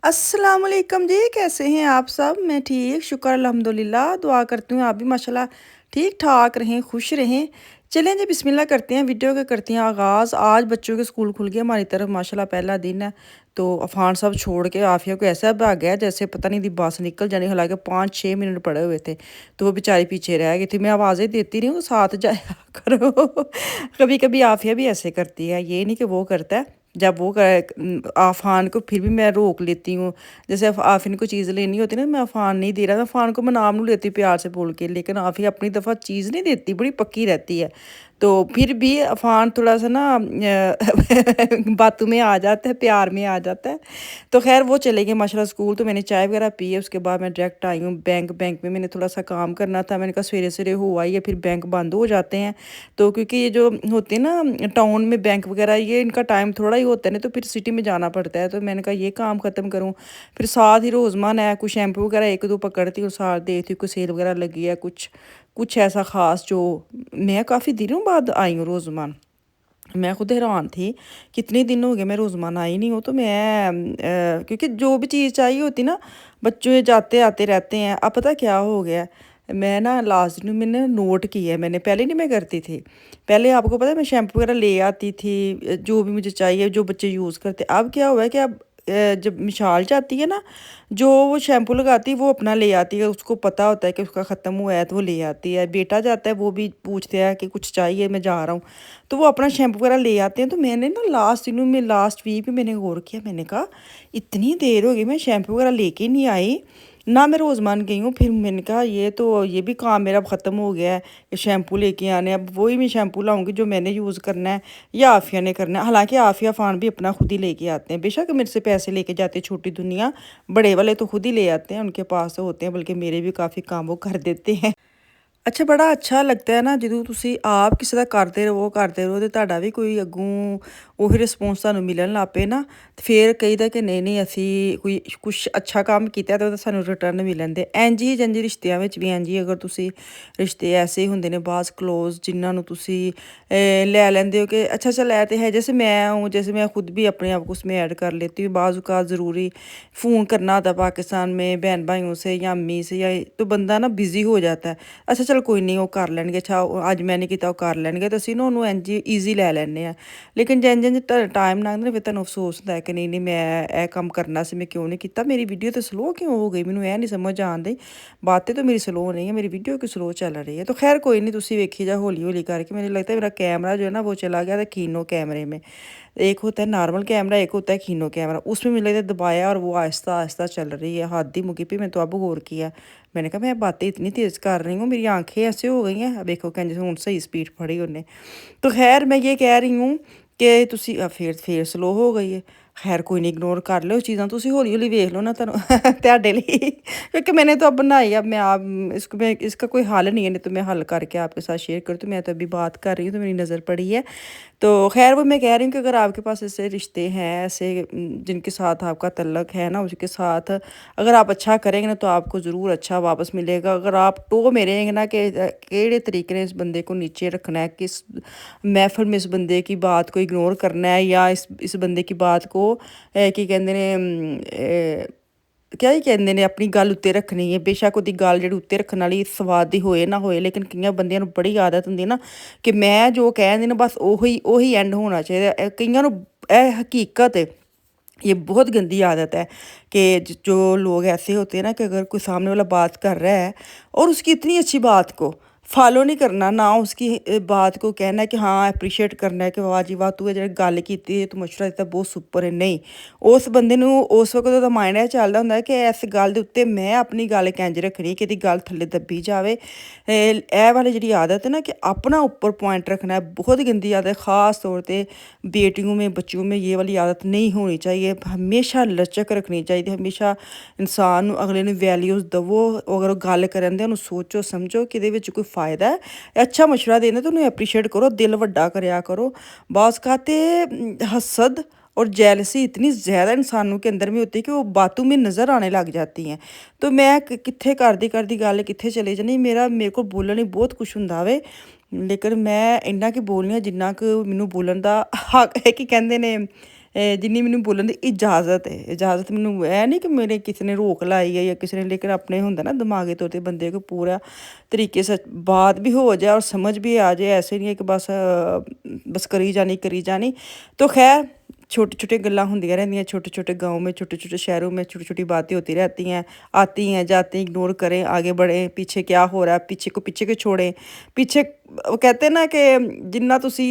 अस्सलाम वालेकुम जी, कैसे हैं आप सब? मैं ठीक, शुक्र अल्हम्दुलिल्लाह। दुआ करती हूँ आप भी माशाल्लाह ठीक-ठाक रहें, खुश रहें। चलें जी बिस्मिल्लाह करते हैं, वीडियो का करते हैं आगाज़। आज बच्चों के स्कूल खुल गए हमारी तरफ माशाल्लाह पहला दिन है। तो अफ़ान साहब छोड़ के आफ़िया को ऐसा भागा है जैसे पता नहीं थी बस निकल जानी, हालाँकि 5-6 मिनट पड़े हुए थे। तो वो बेचारी पीछे रह गई थी। मैं आवाज़ें देती रही हूँ, साथ जाया करो। कभी-कभी आफ़िया भी ऐसे करती है, ये नहीं कि वो करता है। जब वो आफ़ान को फिर भी मैं रोक लेती हूँ। जैसे आफ़िन को चीज़ लेनी होती है ना, मैं अफ़ान नहीं दे रहा, मैं अफ़ान को मना नहीं लेती प्यार से बोल के, लेकिन आफ़िया अपनी दफ़ा चीज़ नहीं देती, बड़ी पक्की रहती है। तो फिर भी अफ़ान थोड़ा-सा ना बातों में आ जाता है, प्यार में आ जाता है। तो ख़ैर वो चले गए माशाल्लाह स्कूल, तो मैंने चाय वग़ैरह पी है, उसके बाद मैं डायरेक्ट आई हूँ बैंक में मैंने थोड़ा-सा काम करना था। मैंने कहा सवेरे-सवेरे हो आई है, फिर बैंक बंद हो जाते हैं। तो क्योंकि ये जो होते हैं ना टाउन में बैंक वग़ैरह, ये इनका टाइम थोड़ा ही होता है ना, तो फिर सिटी में जाना पड़ता है। तो मैंने कहा ये काम ख़त्म करूँ, फिर साथ ही रोज़मर्रा है, कुछ शैम्पू वग़ैरह 1-2 पकड़ती हूँ, साथ देखती हूँ कोई सेल वग़ैरह लगी है, कुछ कुछ ऐसा ख़ास जो मैं काफ़ी दिनों बाद आई हूँ रोज़मर्रा। मैं खुद हैरान थी, कितने दिन हो गए मैं रोज़मर्रा आई नहीं हूँ, तो मैं क्योंकि जो भी चीज़ चाहिए होती ना, बच्चे जाते-आते रहते हैं। अब पता क्या हो गया है, मैं ना लास्ट दिन मैंने नोट किया है, मैंने पहले नहीं मैं करती थी। पहले आपको पता है मैं शैम्पू वगैरह ले आती थी, जो भी मुझे चाहिए, जो बच्चे यूज़ करते। अब क्या हुआ है कि अब जब मिशाल जाती है ना, जो वो शैम्पू लगाती है वो अपना ले आती है, उसको पता होता है कि उसका ख़त्म हुआ है तो वो ले आती है। बेटा जाता है, वो भी पूछते हैं कि कुछ चाहिए, मैं जा रहा हूँ। तो वो अपना शैम्पू वगैरह ले आते हैं। तो मैंने ना लास्ट दिनों में लास्ट वीक में मैंने गौर किया, मैंने कहा इतनी देर हो गई मैं शैम्पू वगैरह लेके नहीं आई, ना मैं रोज़मान गई हूँ। फिर मैंने कहा ये भी काम मेरा अब ख़त्म हो गया है, ये शैम्पू लेके आने। अब वही मैं शैम्पू लाऊंगी जो मैंने यूज़ करना है या आफ़िया ने करना है। हालांकि आफ़िया फ़ान भी अपना खुद ही लेके आते हैं, बेशक मेरे से पैसे लेके जाते हैं छोटी दुनिया, बड़े वाले तो खुद ही ले आते हैं, उनके पास तो होते हैं, बल्कि मेरे भी काफ़ी काम वो कर देते हैं। ਅੱਛਾ ਬੜਾ ਅੱਛਾ ਲੱਗਦਾ ਹੈ ਨਾ ਜਦੋਂ ਤੁਸੀਂ ਆਪ ਕਿਸੇ ਦਾ ਕਰਦੇ ਰਹੋ ਤੇ ਤੁਹਾਡਾ ਵੀ ਕੋਈ ਅੱਗੋਂ ਉਹੀ ਰਿਸਪੌਂਸ ਤੁਹਾਨੂੰ ਮਿਲਣ ਲੱਗ ਪਏ ਨਾ, ਤੇ ਫਿਰ ਕਹੀਦਾ ਕਿ ਨਹੀਂ ਅਸੀਂ ਕੋਈ ਕੁਛ ਅੱਛਾ ਕੰਮ ਕੀਤਾ ਤੇ ਉਹਦਾ ਸਾਨੂੰ ਰਿਟਰਨ ਮਿਲਣ ਦੇ। ਇੰਝ ਹੀ ਜੰਜੀ ਰਿਸ਼ਤਿਆਂ ਵਿੱਚ ਵੀ ਇੰਝ ਹੀ, ਅਗਰ ਤੁਸੀਂ ਰਿਸ਼ਤੇ ਐਸੇ ਹੁੰਦੇ ਨੇ ਬਾਜ਼ ਕਲੋਜ਼ ਜਿਨ੍ਹਾਂ ਨੂੰ ਤੁਸੀਂ ਲੈ ਲੈਂਦੇ हो कि अच्छा चल है तो है। जैसे मैं हूँ, जैसे मैं खुद भी अपने आप को उसमें ऐड कर लेती हूँ। बाज़ औक़ात ज़रूरी फ़ोन करना होता पाकिस्तान में बहन भाइयों से या अम्मी से, या तो बंदा ना बिज़ी हो जाता है। ਅੱਛਾ ਚਲ ਕੋਈ ਨਹੀਂ ਉਹ ਕਰ ਲੈਣਗੇ, ਅੱਛਾ ਅੱਜ ਮੈਂ ਨਹੀਂ ਕੀਤਾ ਉਹ ਕਰ ਲੈਣਗੇ, ਤਾਂ ਅਸੀਂ ਨਾ ਉਹਨੂੰ ਇੰਝ ਈਜ਼ੀ ਲੈ ਲੈਂਦੇ ਹਾਂ। ਲੇਕਿਨ ਜਿੰਝ ਟਾਈਮ ਲੰਘਦਾ ਫਿਰ ਤੁਹਾਨੂੰ ਅਫਸੋਸ ਹੁੰਦਾ ਕਿ ਨਹੀਂ ਮੈਂ ਇਹ ਕੰਮ ਕਰਨਾ ਸੀ, ਮੈਂ ਕਿਉਂ ਨਹੀਂ ਕੀਤਾ, ਮੇਰੀ ਵੀਡੀਓ ਤਾਂ ਸਲੋ ਕਿਉਂ ਹੋ ਗਈ, ਮੈਨੂੰ ਇਹ ਨਹੀਂ ਸਮਝ ਆਉਂਦੀ। ਬਾतें तो मेरी स्लो नहीं है, मेरी वीडियो क्यों स्लो चल रही है। तो खैर कोई नहीं, तुसी वेखी जा हौली हौली करके। मुझे लगता है मेरा कैमरा जो है ना वो चला गया था कीनो कैमरे में। एक होता है नॉर्मल कैमरा, एक होता है कीनो कैमरा, उसमें मुझे लगता है दबाया और वो आहिस्ता आहिस्ता चल रही है। हद ही मुकी पी, मैं तो अब गौर किया। मैंने कहा मैं बातें इतनी तेज़ कर रही हूँ, मेरी आंखें ऐसे हो गई हैं। अब देखो कहें हूँ सही स्पीड फड़ी उन्हें। तो खैर मैं ये कह रही हूँ कि तुसी फिर स्लो हो गई है। खैर कोई नहीं, इग्नोर कर लो चीज़ा, तुसी हौली हौली वेख लो ना, ਤੁਹਾਡੇ ਲਈ। क्योंकि मैंने तो अब बनाई, अब मैं आप इसका कोई हल नहीं है, नहीं तो मैं हल करके आपके साथ शेयर करती हूँ। मैं तो अभी बात कर रही हूँ तो मेरी नज़र पड़ी है। तो खैर वो मैं कह रही हूँ कि अगर आपके पास ऐसे रिश्ते हैं, ऐसे जिनके साथ आपका तल्लक है ना, उसके साथ अगर आप अच्छा करेंगे ना तो आपको ज़रूर अच्छा वापस मिलेगा। अगर आप में रहेंगे ना कि केड़े तरीके ने इस बंदे को नीचे रखना है, किस महफिल में इस बंदे की बात को इग्नोर करना है, या इस बंदे की बात को की कहते ने क्या ही कहते ने अपनी गल उत्ते रखनी है। बेशक ਉਹਦੀ ਗੱਲ ਜਿਹੜੀ ਉੱਤੇ ਰੱਖਣ ਵਾਲੀ ਸਵਾਦ ਦੀ ਹੋਏ ਨਾ ਹੋਏ, ਲੇਕਿਨ ਕਈਆਂ ਬੰਦਿਆਂ ਨੂੰ ਬੜੀ ਆਦਤ ਹੁੰਦੀ ਨਾ ਕਿ ਮੈਂ ਜੋ ਕਹਿੰਦੀ ਨਾ ਬਸ ਉਹੀ ਐਂਡ ਹੋਣਾ ਚਾਹੀਦਾ। ਕਈਆਂ ਨੂੰ ਇਹ हकीकत है, ये बहुत गंदी आदत है कि जो लोग ऐसे होते हैं ना कि अगर कोई सामने वाला बात कर रहा है और उसकी इतनी अच्छी बात को फॉलो नहीं करना ना, उसकी बात को कहना है कि हाँ अप्रीशिएट करना है कि वाह जी वाह तू ये गल की तू मशवरा दिता बहुत सुपर है। नहीं, उस बंदे ਨੂੰ उस वक्त ਉਹਦਾ ਮਾਈਂਡ ਇਹ ਚੱਲਦਾ ਹੁੰਦਾ ਕਿ ਇਸ ਗੱਲ ਦੇ ਉੱਤੇ ਮੈਂ ਆਪਣੀ ਗੱਲ ਕਿੰਜ ਰੱਖਣੀ ਹੈ ਕਿ ਇਹਦੀ ਗੱਲ ਥੱਲੇ ਦੱਬੀ ਜਾਵੇ। ਇਹ ਵਾਲੀ ਜਿਹੜੀ आदत है ना कि अपना ऊपर पॉइंट रखना है, बहुत गंदी आदत है। ख़ास तौर पर बेटियों में बच्चियों में ये वाली आदत नहीं होनी चाहिए। हमेशा लचक रखनी चाहिए, हमेशा इंसान अगले ने वैल्यूज़ दवो। अगर गल करन दे ਉਹਨੂੰ सोचो समझो कि ਇਹਦੇ ਵਿੱਚ ਕੋਈ फ़ायदा है, अच्छा मशवरा देना तो उन्हें अप्रीशिएट करो, दिल वड्डा करया करो। बाज़ खाते हसद और जेलसी इतनी ज़्यादा इंसानों के अंदर में होती है कि वो बातों में नज़र आने लग जाती हैं। तो मैं कित्थे करदी गल कित्थे चले जानी, मेरे को बोलने ही बहुत कुछ हुंदा वे, लेकिन मैं इन्ना कि बोलनी जिन्ना कि मैनू बोलन दा हक है कि कहंदे ने ਜਿੰਨੀ ਮੈਨੂੰ ਬੋਲਣ ਦੀ ਇਜਾਜ਼ਤ ਹੈ। ਇਜਾਜ਼ਤ ਮੈਨੂੰ ਇਹ ਨਹੀਂ ਕਿ ਮੇਰੇ ਕਿਸੇ ਨੇ ਰੋਕ ਲਾਈ ਹੈ ਜਾਂ ਕਿਸੇ ਨੇ, ਲੇਕਿਨ ਆਪਣੇ ਹੁੰਦਾ ना दिमागी तौर पर बंदे को पूरा तरीके से बात भी हो जाए और समझ भी आ जाए। ऐसे नहीं है कि बस करी जानी। तो खैर छोटी छोटी गल्लां होंदियां रहंदियां, छोटे छोटे गाँव में, छोटे छोटे शहरों में छोटी छोटी बातें होती रहती हैं, आती हैं जाती हैं, इग्नोर करें, आगे बढ़ें, पीछे क्या हो रहा है पीछे को पीछे के छोड़ें। पीछे वो कहते हैं ना कि जिन्ना तुसी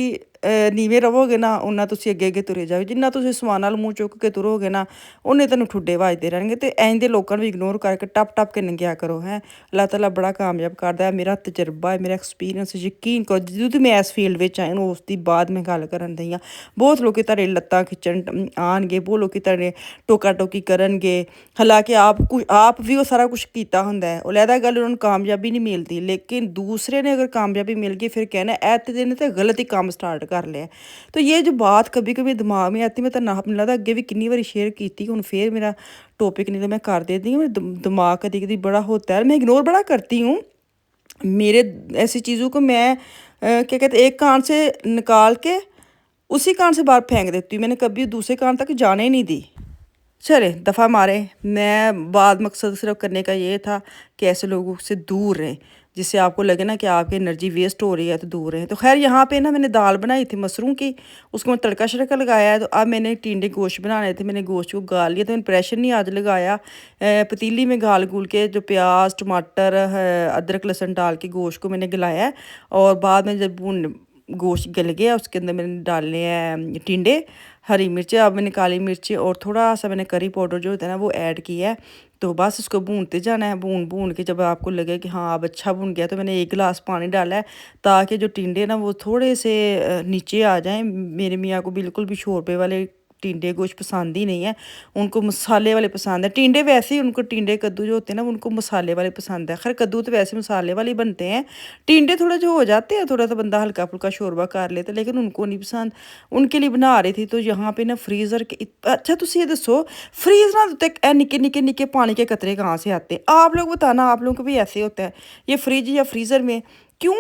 ਨੀਵੇਂ ਰਹੋਗੇ ਨਾ ਉਹਨਾਂ ਤੁਸੀਂ ਅੱਗੇ ਅੱਗੇ ਤੁਰੇ ਜਾਓ, ਜਿੰਨਾ ਤੁਸੀਂ ਸਮਾਨ ਨਾਲ ਮੂੰਹ ਚੁੱਕ ਕੇ ਤੁਰੋਗੇ ਨਾ ਉਹਨੇ ਤੁਹਾਨੂੰ ਠੁੱਡੇ ਵੱਜਦੇ ਰਹਿਣਗੇ। ਤੇ ਇੰਝ ਦੇ ਲੋਕਾਂ ਨੂੰ ਇਗਨੋਰ ਕਰਕੇ ਟੱਪ ਟੱਪ ਕੇ ਲੰਘਿਆ ਕਰੋ। ਹੈ ਅੱਲਾਹ ਤਾਲਾ ਬੜਾ ਕਾਮਯਾਬ ਕਰਦਾ ਹੈ। ਮੇਰਾ ਤਜਰਬਾ ਹੈ, ਮੇਰਾ ਐਕਸਪੀਰੀਅੰਸ, ਯਕੀਨ ਕਰੋ ਜਦੋਂ ਤੋਂ ਮੈਂ ਇਸ ਫੀਲਡ ਵਿੱਚ ਆਈ ਨੂੰ ਉਸ ਦੀ ਬਾਅਦ ਮੈਂ ਗੱਲ ਕਰਨ ਦਈ ਹਾਂ। ਬਹੁਤ ਲੋਕੀ ਤੁਹਾਡੇ ਲੱਤਾਂ ਖਿੱਚਣ ਆਉਣਗੇ, ਬਹੁਤ ਲੋਕੀ ਤੁਹਾਡੇ ਟੋਕਾ ਟੋਕੀ ਕਰਨਗੇ, ਹਾਲਾਂਕਿ ਆਪ ਵੀ ਉਹ ਸਾਰਾ ਕੁਛ ਕੀਤਾ ਹੁੰਦਾ ਹੈ। ਉਹ ਲਹਿਦਾ ਗੱਲ ਉਹਨਾਂ ਨੂੰ ਕਾਮਯਾਬੀ ਨਹੀਂ ਮਿਲਦੀ, ਲੇਕਿਨ ਦੂਸਰੇ ਨੇ ਅਗਰ ਕਾਮਯਾਬੀ ਮਿਲ गई फिर कहना ऐ ते दिन ते गलत ही काम स्टार्ट कर लिया। तो ये जो बात कभी कभी दिमाग में आती, मैं तो ना अपने लगता अगे भी कितनी बारी शेयर की, हूँ फिर मेरा टॉपिक नहीं तो मैं कर देती हूँ। दिमाग कभी कभी बड़ा होता है, मैं इग्नोर बड़ा करती हूँ। मेरे ऐसी चीज़ों को मैं क्या कहते एक कान से निकाल के उसी कान से बाहर फेंक देती हूँ, मैंने कभी दूसरे कान तक जाने ही नहीं दी। चले दफ़ा मारे, मैं बाद मकसद सिर्फ करने का ये था कि ऐसे लोगों से दूर रहें जिससे आपको लगे ना कि आपकी एनर्जी वेस्ट हो रही है, तो दूर रहें। तो खैर यहाँ पे ना मैंने दाल बनाई थी मसरूम की, उसको मैं तड़का शड़का लगाया है। तो अब मैंने टिंडे गोश्त बनाने थे, मैंने गोश्त को गाल लिया। तो मैंने प्रेशर नहीं आज लगाया, पतीली में गाल गुल के जो प्याज टमाटर अदरक लहसुन डाल के गोश्त को मैंने गलाया है। और बाद में जब गोश्त गल गया उसके अंदर मैंने डालने हैं टिंडे, हरी मिर्चें, अब मैंने काली मिर्ची और थोड़ा सा मैंने करी पाउडर जो होता है ना वो ऐड किया है। तो बस इसको भूनते जाना है, भून के जब आपको लगे कि हाँ अब अच्छा भून गया, तो मैंने 1 गिलास पानी डाला है ताकि जो टिंडे ना वो थोड़े से नीचे आ जाएं। मेरे मियाँ को बिल्कुल भी शोरबे वाले टिंडे गोश्त पसंद ही नहीं है, उनको मसाले वाले पसंद है। टिंडे वैसे ही उनको टिंडे कद्दू जो होते हैं ना उनको मसाले वाले पसंद है। खैर कद्दू तो वैसे मसाले वाले बनते हैं, टिंडे थोड़ा जो हो जाते हैं, थोड़ा सा बंदा हल्का फुल्का शोरबा कर लेता है, लेकिन उनको नहीं पसंद, उनके लिए बना रही थी। तो यहाँ पे ना फ्रीज़र के अच्छा तुम ये दसो फ्रीज ना उत्ते निक्के निक्के निक्के पानी के कतरे कहाँ से आते हैं? आप लोग बताना, आप लोगों को भी ऐसे होता है ये फ्रिज या फ्रीज़र में क्यों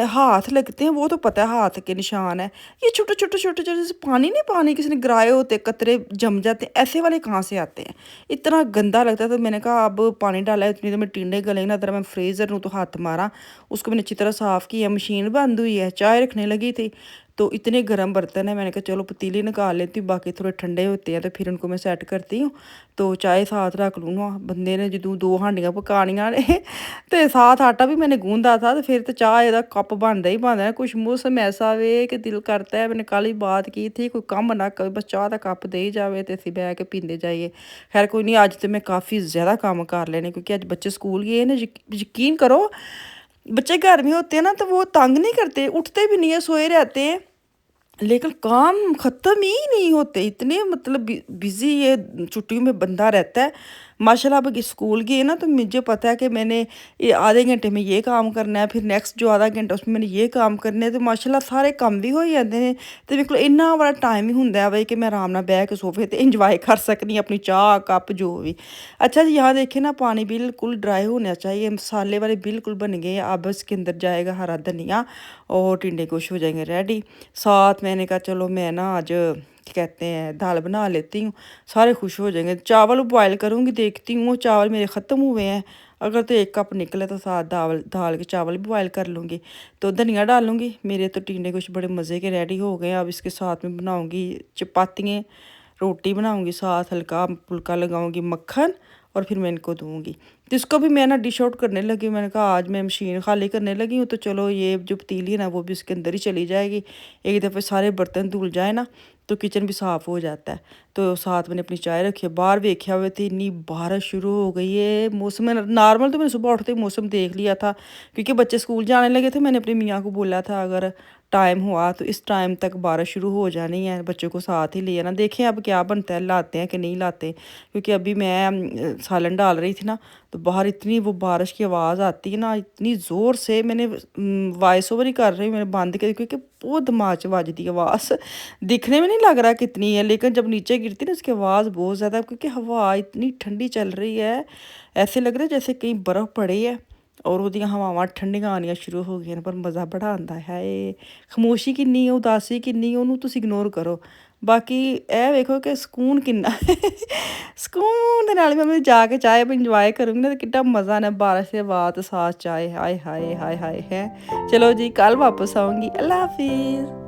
हाथ लगते हैं? वो तो पता है हाथ के निशान है, ये छोटे छोटे छोटे छोटे से पानी नहीं, पानी किसी ने गिराए होते कतरे जम जाते हैं, ऐसे वाले कहाँ से आते हैं? इतना गंदा लगता है। तो मैंने कहा अब पानी डाला है इतनी तो मैं टिंडे गले ना तरह मैं फ्रीज़र हूँ तो हाथ मारा, उसको मैंने अच्छी तरह साफ़ किया। मशीन बंद हुई है, चाय रखने लगी थी तो इतने गर्म बर्तन है, मैंने कहा चलो पतीली निकाल लेती हूँ, बाकी थोड़े ठंडे होते हैं तो फिर उनको मैं सेट करती हूँ। तो चाय साथ रख लूँगा, बंदे ने जो 2 हांडियाँ पकानियां ने तो साथ आटा भी मैंने गूंदा था, तो फिर तो चाय का कप बनता ही बनता है। कुछ मौसम ऐसा वे कि दिल करता है, मैंने कल ही बात की थी कोई कम ना करे, बस चाह का कप दे ही जाए तो असीं बह के पींदे जाइए। खैर कोई नहीं, अज तो मैं काफ़ी ज़्यादा काम कर लेने क्योंकि अज बच्चे स्कूल गए ना। यकीन करो बच्चे घर में होते हैं ना तो वो तंग नहीं करते, उठते भी नहीं है, सोए रहते हैं, लेकिन काम ख़त्म ही नहीं होते, इतने मतलब बिज़ी ये छुट्टियों में बंदा रहता है। माशाल्लाह अब स्कूल गए ना तो मुझे पता है कि मैंने ये आधे घंटे में ये काम करना है, फिर नेक्स्ट जो आधा घंटा उसमें मैंने ये काम करने है। तो माशाल्लाह सारे काम भी हो जाते हैं, तो मेरे को इन्ना बड़ा टाइम ही होंगे भाई कि मैं आराम नाल बह के सोफे ते इंजॉय कर सकनी अपनी चाह कप जो भी। अच्छा जी यहाँ देखिए ना पानी बिल्कुल ड्राई होना चाहिए, मसाले वाले बिल्कुल बन गए। अब इसके अंदर जाएगा हरा धनिया और टिंडे गोश्त हो जाएंगे रेडी। साथ मैंने कहा चलो मैं ना आज कहते हैं दाल बना लेती हूँ, सारे खुश हो जाएंगे। चावल बॉयल करूँगी, देखती हूँ चावल मेरे ख़त्म हुए हैं, अगर तो 1 कप निकले तो साथ दाल के चावल भी बॉयल कर लूँगी। तो धनिया डालूँगी, मेरे तो टिंडे कुछ बड़े मज़े के रेडी हो गए। अब इसके साथ में बनाऊँगी चपातियाँ, रोटी बनाऊँगी, साथ हल्का फुल्का लगाऊँगी मक्खन और फिर मैं इनको दूँगी। तो इसको भी मैं ना डिश आउट करने लगी, मैंने कहा आज मैं मशीन खाली करने लगी हूँ तो चलो ये जो पतीली है ना वो भी इसके अंदर ही चली जाएगी। एक दफ़े सारे बर्तन धुल जाए ना तो किचन भी साफ़ हो जाता है। तो साथ मैंने अपनी चाय रखी है, बाहर वेख्या हुए थे इन्नी बारिश शुरू हो गई है। मौसम नॉर्मल तो मैंने सुबह उठते ही मौसम देख लिया था क्योंकि बच्चे स्कूल जाने लगे थे। मैंने अपनी मियाँ को बोला था अगर टाइम हुआ तो इस टाइम तक बारिश शुरू हो जानी है, बच्चों को साथ ही ले आना। देखें अब क्या बनता है, लाते हैं कि नहीं लाते, क्योंकि अभी मैं सालन डाल रही थी ना तो बाहर इतनी वो बारिश की आवाज़ आती है ना इतनी ज़ोर से। मैंने वॉइस ओवर ही कर रही हूँ, मैंने बंद कर क्योंकि बहुत दिमाग च वजदी आवाज़, दिखने में नहीं लग रहा कितनी है, लेकिन जब नीचे गिरती ना उसकी आवाज़ बहुत ज़्यादा, क्योंकि हवा इतनी ठंडी चल रही है, ऐसे लग रहा है जैसे कहीं बर्फ़ पड़ी है और ਉਹਦੀਆਂ ਹਵਾਵਾਂ ਠੰਡੀਆਂ ਆਉਣੀਆਂ ਸ਼ੁਰੂ ਹੋ ਗਈਆਂ ਨੇ। ਪਰ ਮਜ਼ਾ ਬੜਾ ਆਉਂਦਾ ਹੈ। ਇਹ ਖਾਮੋਸ਼ੀ ਕਿੰਨੀ ਹੈ, ਉਦਾਸੀ ਕਿੰਨੀ, ਉਹਨੂੰ ਤੁਸੀਂ ਇਗਨੋਰ ਕਰੋ। ਬਾਕੀ ਇਹ ਵੇਖੋ ਕਿ ਸਕੂਨ ਕਿੰਨਾ ਸਕੂਨ ਦੇ ਨਾਲ ਮੈਂ ਜਾ ਕੇ ਚਾਹ ਇੰਜੋਏ ਕਰੂੰਗੀ ਨਾ, ਕਿੰਨਾ ਮਜ਼ਾ ਨਾ ਬਾਰਿਸ਼ ਦੇ ਬਾਅਦ ਸਾਥ ਚਾਏ, ਹਾਏ ਹਾਏ ਹਾਏ ਹਾਏ ਹੈ। ਚਲੋ ਜੀ ਕੱਲ ਵਾਪਸ ਆऊंगी, अल्लाह हाफिज़।